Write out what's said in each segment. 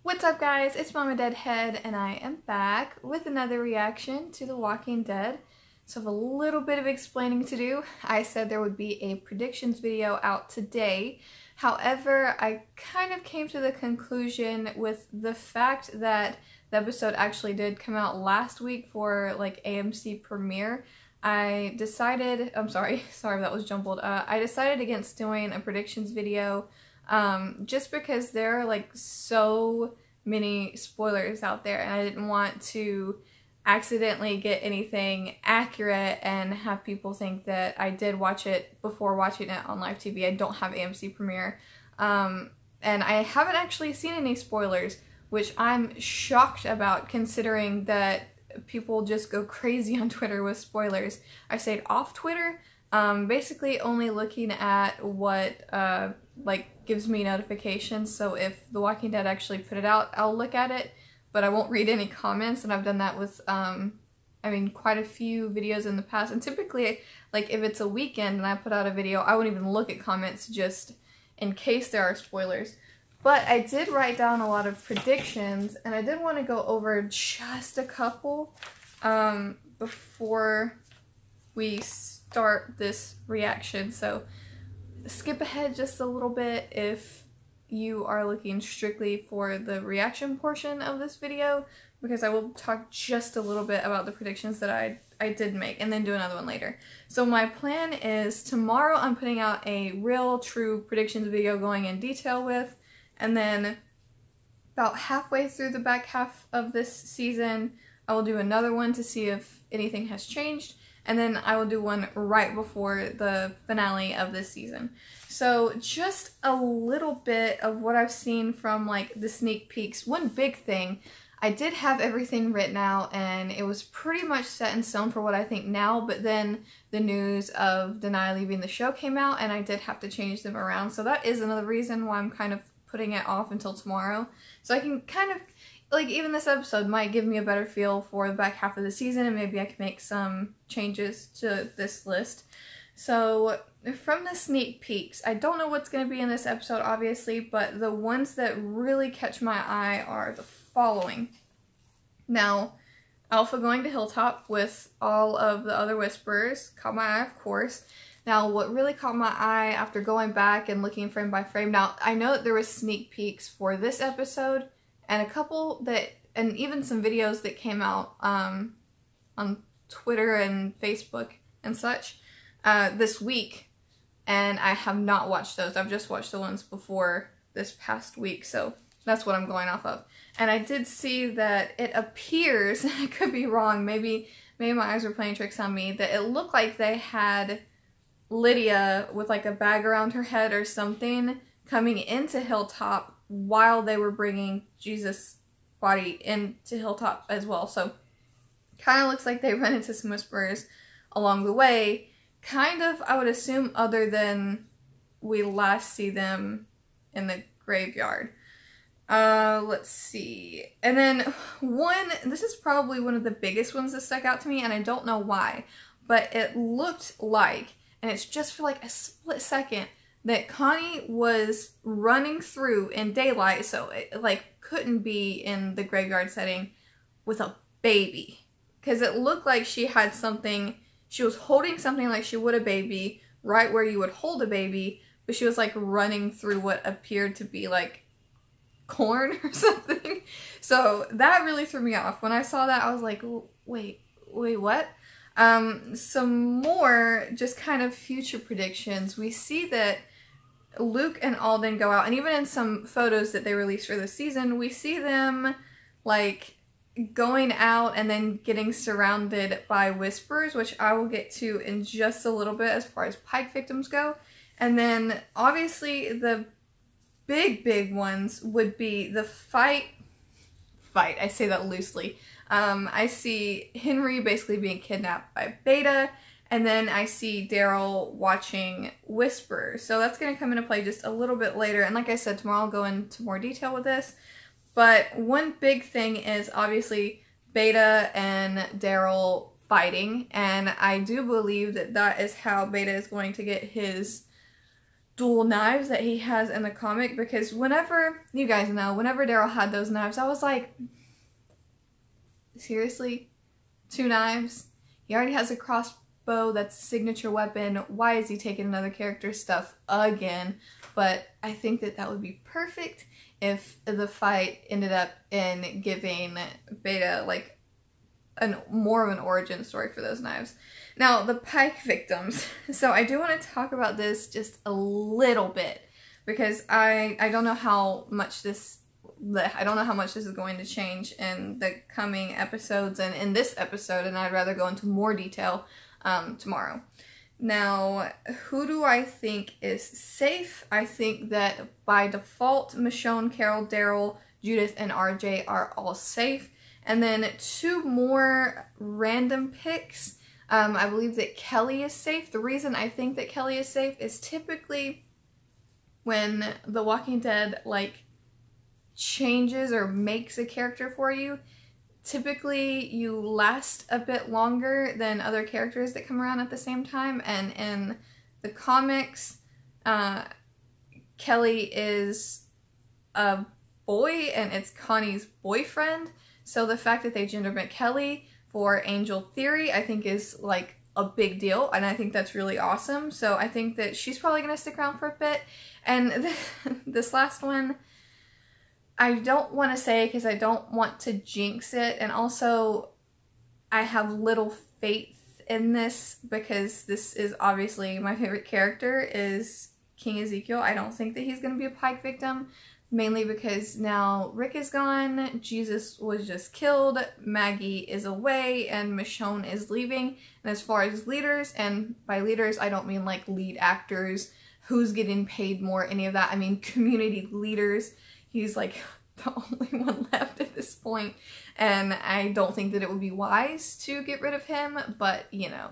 What's up guys, it's MamaDeadHead and I am back with another reaction to The Walking Dead. So I have a little bit of explaining to do. I said there would be a predictions video out today. However, I kind of came to the conclusion with the fact that the episode actually did come out last week for like AMC premiere. I decided, sorry if that was jumbled. I decided against doing a predictions video just because there are like so many spoilers out there and I didn't want to accidentally get anything accurate and have people think that I did watch it before watching it on live TV. I don't have AMC Premiere and I haven't actually seen any spoilers, which I'm shocked about considering that people just go crazy on Twitter with spoilers. I stayed off Twitter, basically only looking at what like gives me notifications. So if The Walking Dead actually put it out, I'll look at it, but I won't read any comments, and I've done that with I mean quite a few videos in the past. And typically, like if it's a weekend and I put out a video, I won't even look at comments just in case there are spoilers. But I did write down a lot of predictions, and I did want to go over just a couple before we start this reaction. So skip ahead just a little bit if you are looking strictly for the reaction portion of this video, because I will talk just a little bit about the predictions that I did make and then do another one later. So my plan is tomorrow I'm putting out a real true predictions video going in detail with, and then about halfway through the back half of this season I will do another one to see if anything has changed, and then I will do one right before the finale of this season. So just a little bit of what I've seen from like the sneak peeks. One big thing, I did have everything written out and it was pretty much set in stone for what I think now, but then the news of Denai leaving the show came out and I did have to change them around. So that is another reason why I'm kind of putting it off until tomorrow. So I can kind of, like, even this episode might give me a better feel for the back half of the season, and maybe I can make some changes to this list. So from the sneak peeks, I don't know what's going to be in this episode obviously, but the ones that really catch my eye are the following. Now, Alpha going to Hilltop with all of the other Whisperers caught my eye, of course. Now, what really caught my eye after going back and looking frame by frame, now I know that there was sneak peeks for this episode and a couple that, and even some videos that came out on Twitter and Facebook and such this week, and I have not watched those. I've just watched the ones before this past week, so that's what I'm going off of. And I did see that it appears, I could be wrong, maybe my eyes were playing tricks on me, that it looked like they had Lydia with like a bag around her head or something coming into Hilltop while they were bringing Jesus' body into Hilltop as well. So kind of looks like they run into some Whisperers along the way, kind of, I would assume, other than we last see them in the graveyard. Let's see. And then this is probably one of the biggest ones that stuck out to me, and I don't know why, but it looked like, and it's just for like a split second, that Connie was running through in daylight, so it like couldn't be in the graveyard setting, with a baby. Because it looked like she had something, she was holding something like she would a baby, right where you would hold a baby, but she was like running through what appeared to be like corn or something. So that really threw me off. When I saw that, I was like, wait, what? Some more just kind of future predictions. We see that Luke and Alden go out, and even in some photos that they released for this season, we see them like going out and then getting surrounded by Whisperers, which I will get to in just a little bit as far as Pike victims go. And then obviously the big ones would be the fight, I say that loosely. I see Henry basically being kidnapped by Beta, and then I see Daryl watching Whisper. So that's going to come into play just a little bit later. And like I said, tomorrow I'll go into more detail with this. But one big thing is obviously Beta and Daryl fighting. And I do believe that that is how Beta is going to get his dual knives that he has in the comic, because whenever, you guys know, whenever Daryl had those knives, I was like, seriously? 2 knives? He already has a crossbow that's a signature weapon. Why is he taking another character's stuff again? But I think that that would be perfect if the fight ended up in giving Beta like more of an origin story for those knives. Now, the Pike victims. So I do want to talk about this just a little bit, because I don't know how much this is going to change in the coming episodes and in this episode, and I'd rather go into more detail tomorrow. Now, who do I think is safe? I think that by default, Michonne, Carol, Daryl, Judith, and RJ are all safe. And then 2 more random picks. I believe that Kelly is safe. The reason I think that Kelly is safe is typically when The Walking Dead like changes or makes a character for you, typically you last a bit longer than other characters that come around at the same time. And in the comics, Kelly is a boy and it's Connie's boyfriend. So the fact that they gender bent Kelly for Angel Theory, I think is like a big deal, and I think that's really awesome. So I think that she's probably going to stick around for a bit. And this last one, I don't want to say because I don't want to jinx it, and also I have little faith in this because this is obviously my favorite character is King Ezekiel. I don't think that he's going to be a Pike victim. Mainly because now Rick is gone, Jesus was just killed, Maggie is away, and Michonne is leaving. And as far as leaders, and by leaders I don't mean like lead actors, who's getting paid more, any of that. I mean community leaders. He's like the only one left at this point, and I don't think that it would be wise to get rid of him, but you know,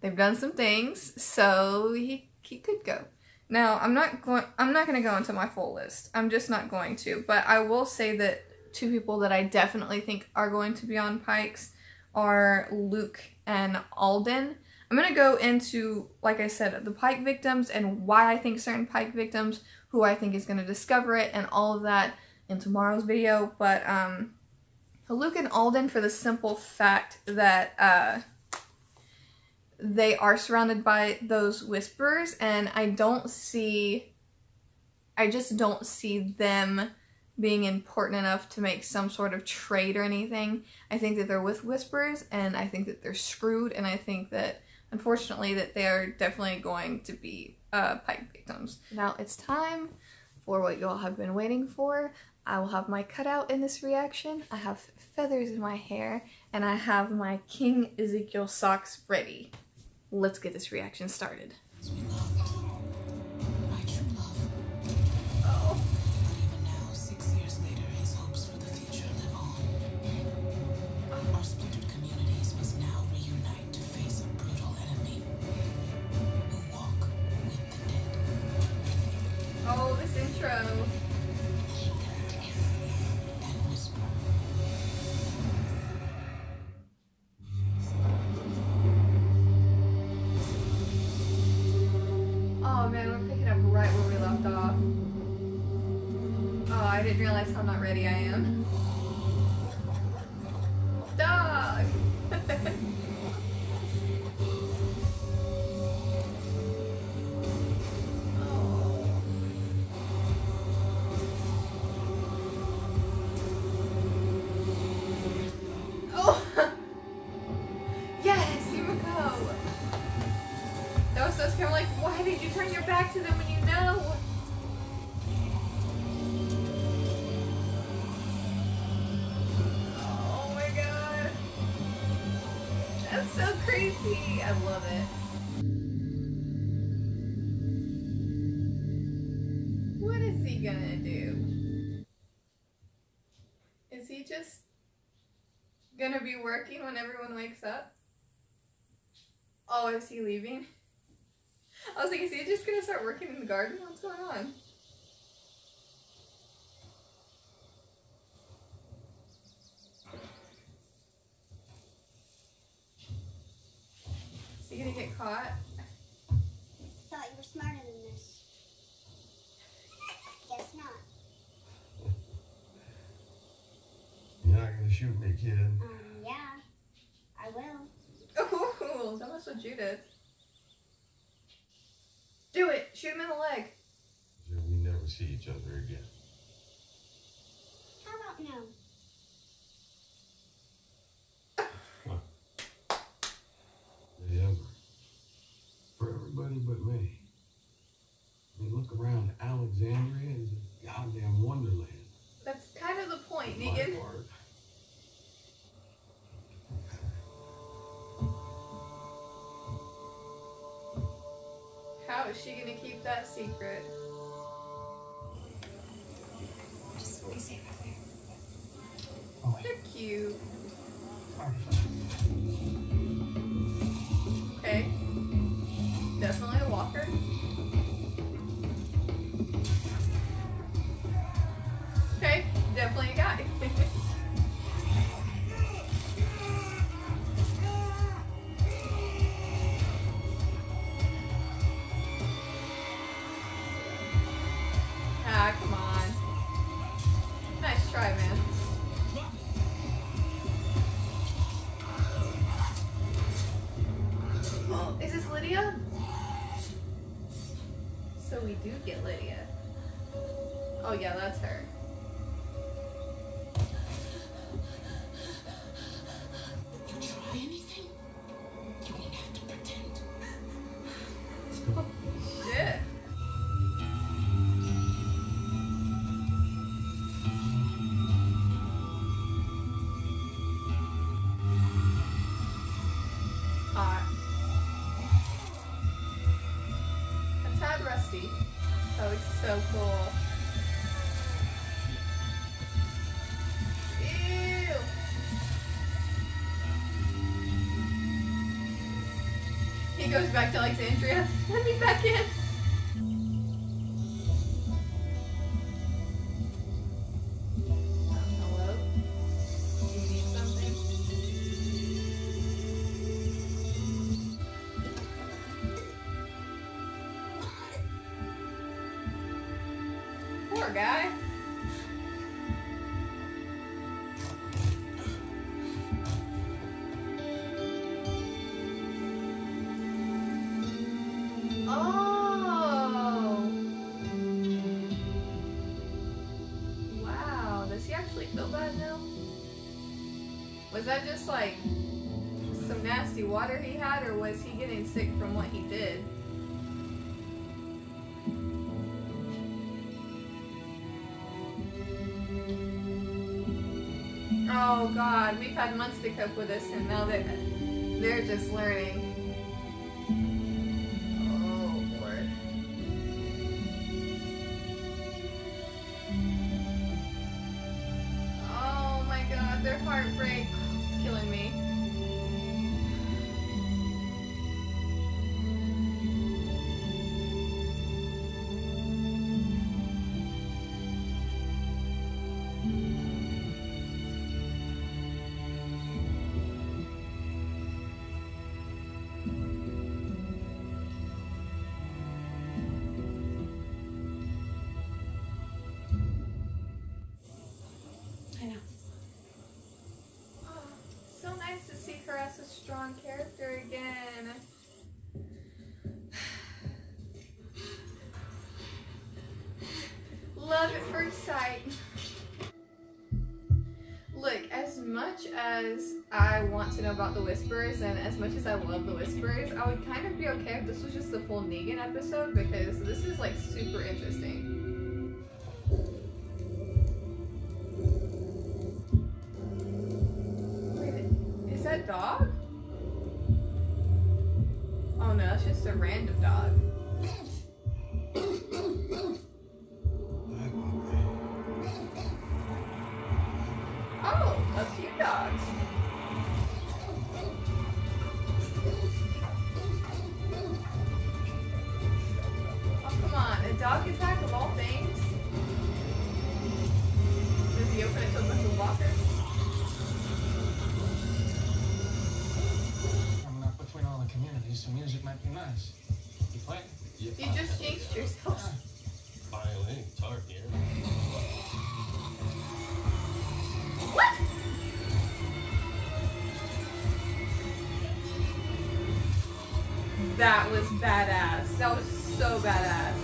they've done some things, so he could go. Now, I'm not going to go into my full list. I'm just not going to. But I will say that 2 people that I definitely think are going to be on Pikes are Luke and Alden. I'm going to go into, like I said, the Pike victims and why I think certain Pike victims, who I think is going to discover it, and all of that in tomorrow's video. But Luke and Alden, for the simple fact that they are surrounded by those whisperers, and I just don't see them being important enough to make some sort of trade or anything. I think that they're with whisperers, and I think that they're screwed, and I think that, unfortunately, that they are definitely going to be Pike victims. Now it's time for what you all have been waiting for. I will have my cutout in this reaction. I have feathers in my hair, and I have my King Ezekiel socks ready. Let's get this reaction started. Oh. But even now, 6 years later, his hopes for the future live on. Our splintered communities must now reunite to face a brutal enemy who walk with the dead. Oh, this intro. And whisper. Oh man, we're picking up right where we left off. Oh, I didn't realize how not ready I am. Dog! Oh! Yes, here we go! That was so scary. I'm like, why did you turn your back to them when you know? Oh my god. That's so creepy. I love it. What is he gonna do? Is he just gonna be working when everyone wakes up? Oh, is he leaving? I was like, is he just gonna start working in the garden? What's going on? Is he gonna get caught? Thought you were smart for shooting me, kid. Yeah, I will. Oh, that was what you did. Do it! Shoot him in the leg. So we never see each other again. How about no? Never. For everybody but me. I mean, look around. Alexandria is a goddamn wonderland. That's kind of the point, My Negan. part. How is she gonna keep that secret? Just be safe out there. Oh, They're cute. wait. Okay. Definitely a walker. Okay, definitely a guy. Ah, come on. Nice try, man. Oh, is this Lydia? So we do get Lydia. Oh yeah, that's her. You try anything? You won't have to pretend. Shit. Hot. A tad rusty. That looks so cool. Ew. He goes back to Alexandria. Let me back in. Hello? Do you need something? Poor guy. Oh. Wow. Does he actually feel bad now? Was that just like some nasty water he had, or was he getting sick from what he did? Oh god, we've had months to cope with this and now they're just learning. Oh Lord. Oh my god, their heartbreak is killing me. I know. Oh, so nice to see her as a strong character again. Love at first sight. Look, as much as I want to know about the Whisperers and as much as I love the Whisperers, I would kind of be okay if this was just the full Negan episode because this is like super interesting. Wait, is that dog? Oh no, that's just a random dog. Oh, a few dogs. Oh, come on. A dog attack of all things? Does he open it to a bunch of walkers? Coming up between all the communities, some music might be nice. You play? Yeah, You just jinxed yourself. violin, guitar here. What? That was badass. That was so badass.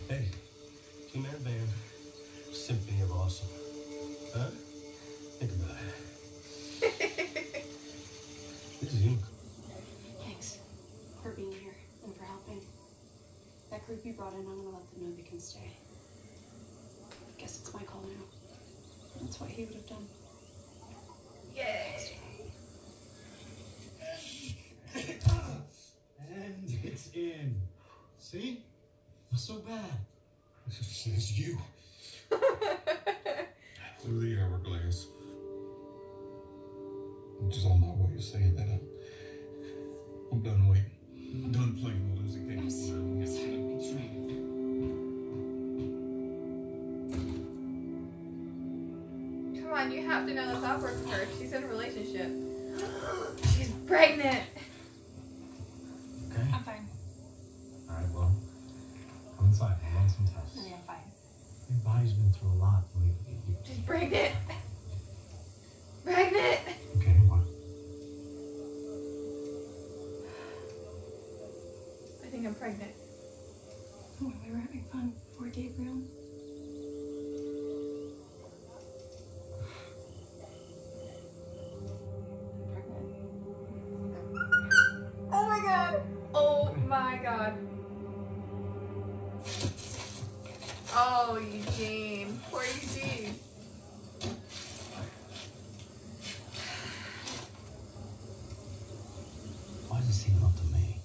Hey, two-man band, symphony of awesome. Huh? Think about it. This is you. Thanks for being here and for helping. That group you brought in, I'm gonna let them know they can stay. Guess it's my call now. That's what he would have done. Yay! And it's in. See? Not so bad. It's you. Through the hourglass. I'm just on my way to saying that I'm done waiting. I'm done playing the losing game. I'm sorry. Come on, you have to know that's awkward for her. She's in a relationship. She's pregnant. Okay. I'm fine. Alright, well, come inside. I'll run some tests. No, I'm fine. Your body's been through a lot lately. She's pregnant. Pregnant. Okay, what? I think I'm pregnant. When we were having fun before Gabriel. I'm pregnant. Oh my god. Oh my god. Oh, Eugene. Poor Eugene. Why does he look to me?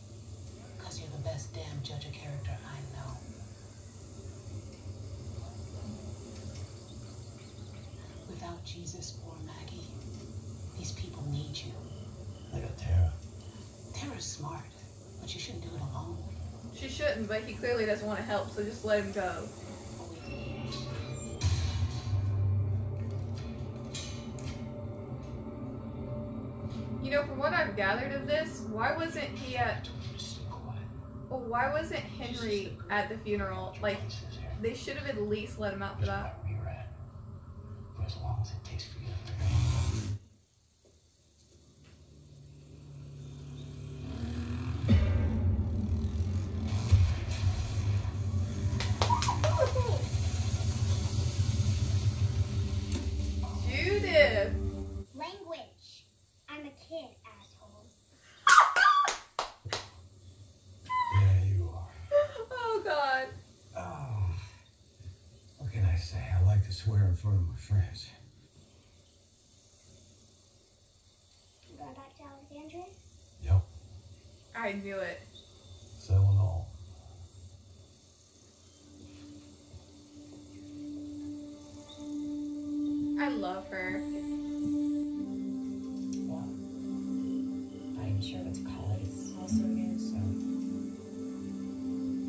Because you're the best damn judge of character I know. Without Jesus or Maggie, these people need you. I got Tara. Tara's smart, but you shouldn't do it alone. She shouldn't, but he clearly doesn't want to help, so just let him go. You know, from what I've gathered of this, why wasn't he at... Well, why wasn't Henry at the funeral? Like, they should have at least let him out for that. Where you're at. For as long as it takes for you to figure it out. Judith! Language. I'm a kid, asshole. Yeah, you are. Oh god. Oh. What can I say? I like to swear in front of my friends. You going back to Alexandria? Yep. I knew it. Selling all. I love her. Well, I'm sure that college is also new, so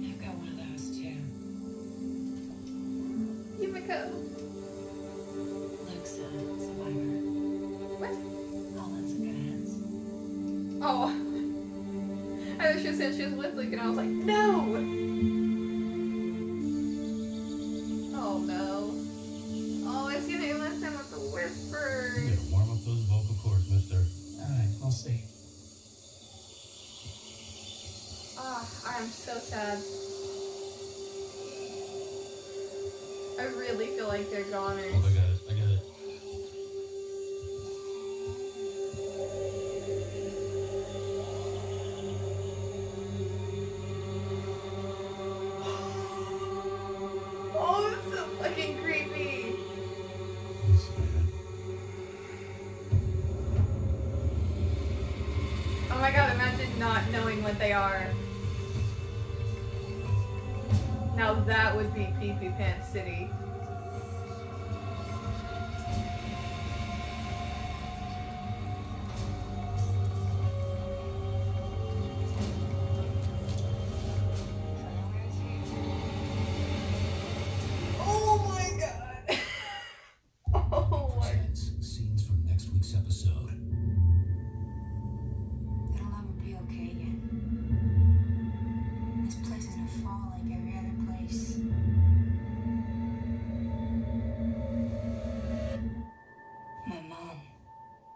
I've got one of those too. Yumiko. Luke's a survivor. What? All in some good hands. Oh. I thought she said she was with Luke, and I was like, no! Oh no. Oh, it's gonna listen with the whispers. You gotta warm up those vocal cords, mister. Alright, I'll see. Ah, I am so sad. I really feel like they're goners. Oh, I got it. I got it. Oh, it's so fucking creepy. That's bad. Oh my god, imagine not knowing what they are. Now that would be Pee Pee Pants City. Oh my god. Oh my. Presents scenes from next week's episode. It'll never be okay again. This place is gonna fall like every other place.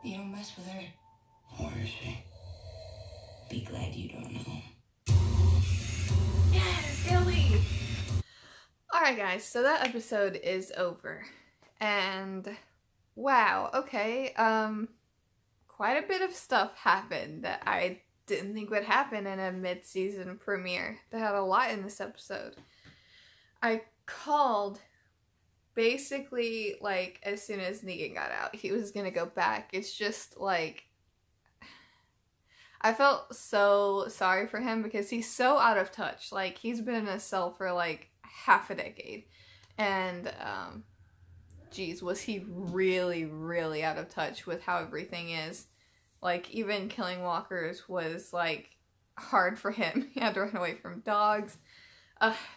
You don't mess with her. Where is she? Be glad you don't know. Yes, Ellie! Alright guys, so that episode is over. And wow, okay, quite a bit of stuff happened that I didn't think would happen in a mid-season premiere. They had a lot in this episode. I called basically, like, as soon as Negan got out, he was gonna go back. It's just, like, I felt so sorry for him because he's so out of touch. Like, he's been in a cell for, like, half a decade. And, geez, was he really, really out of touch with how everything is. Like, even killing walkers was, like, hard for him. He had to run away from dogs.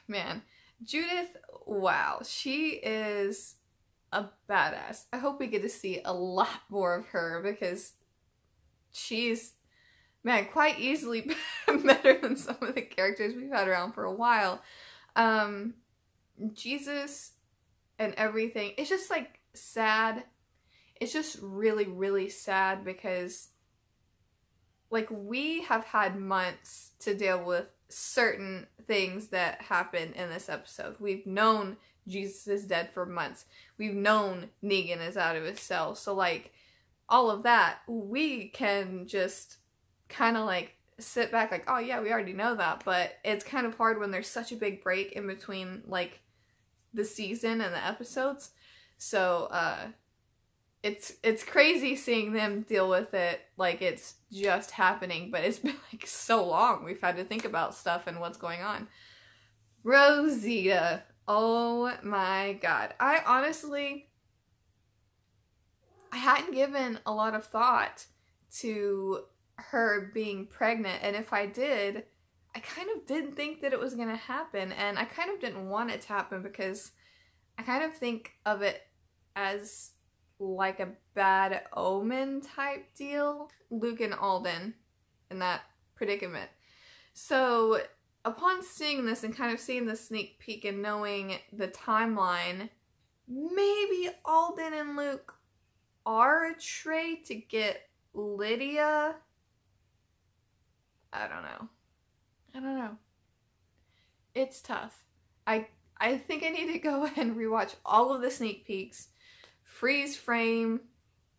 Man. Judith, wow, she is a badass. I hope we get to see a lot more of her because she's, man, quite easily better than some of the characters we've had around for a while. Jesus and everything, it's just, like, sad. It's just really, really sad because, like, we have had months to deal with certain things that happen in this episode. We've known Jesus is dead for months. We've known Negan is out of his cell. So, like, all of that, we can just kind of, like, sit back like, oh yeah, we already know that. But it's kind of hard when there's such a big break in between, like, the season and the episodes. So, it's crazy seeing them deal with it like it's just happening, but it's been, like, so long we've had to think about stuff and what's going on. Rosita. Oh my god. I honestly, I hadn't given a lot of thought to her being pregnant, and if I did, I kind of didn't think that it was going to happen, and I kind of didn't want it to happen because I kind of think of it as like a bad omen type deal. Luke and Alden in that predicament. So upon seeing this and kind of seeing the sneak peek and knowing the timeline, maybe Alden and Luke are a trait to get Lydia. I don't know. It's tough. I think I need to go and rewatch all of the sneak peeks, freeze frame,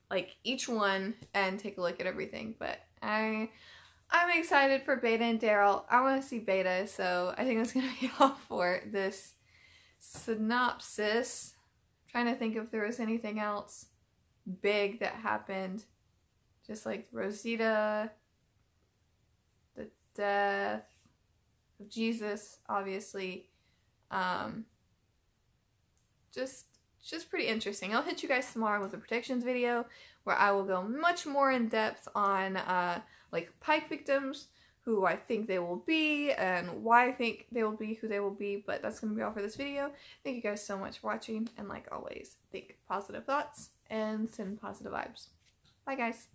like, each one, and take a look at everything. But I'm excited for Beta and Daryl. I want to see Beta, so I think that's going to be all for this synopsis. I'm trying to think if there was anything else big that happened. Just, like, Rosita, the death of Jesus, obviously. Just pretty interesting. I'll hit you guys tomorrow with a predictions video where I will go much more in depth on like Pike victims, who I think they will be, and why I think they will be who they will be. But that's going to be all for this video. Thank you guys so much for watching, and like always, think positive thoughts and send positive vibes. Bye guys.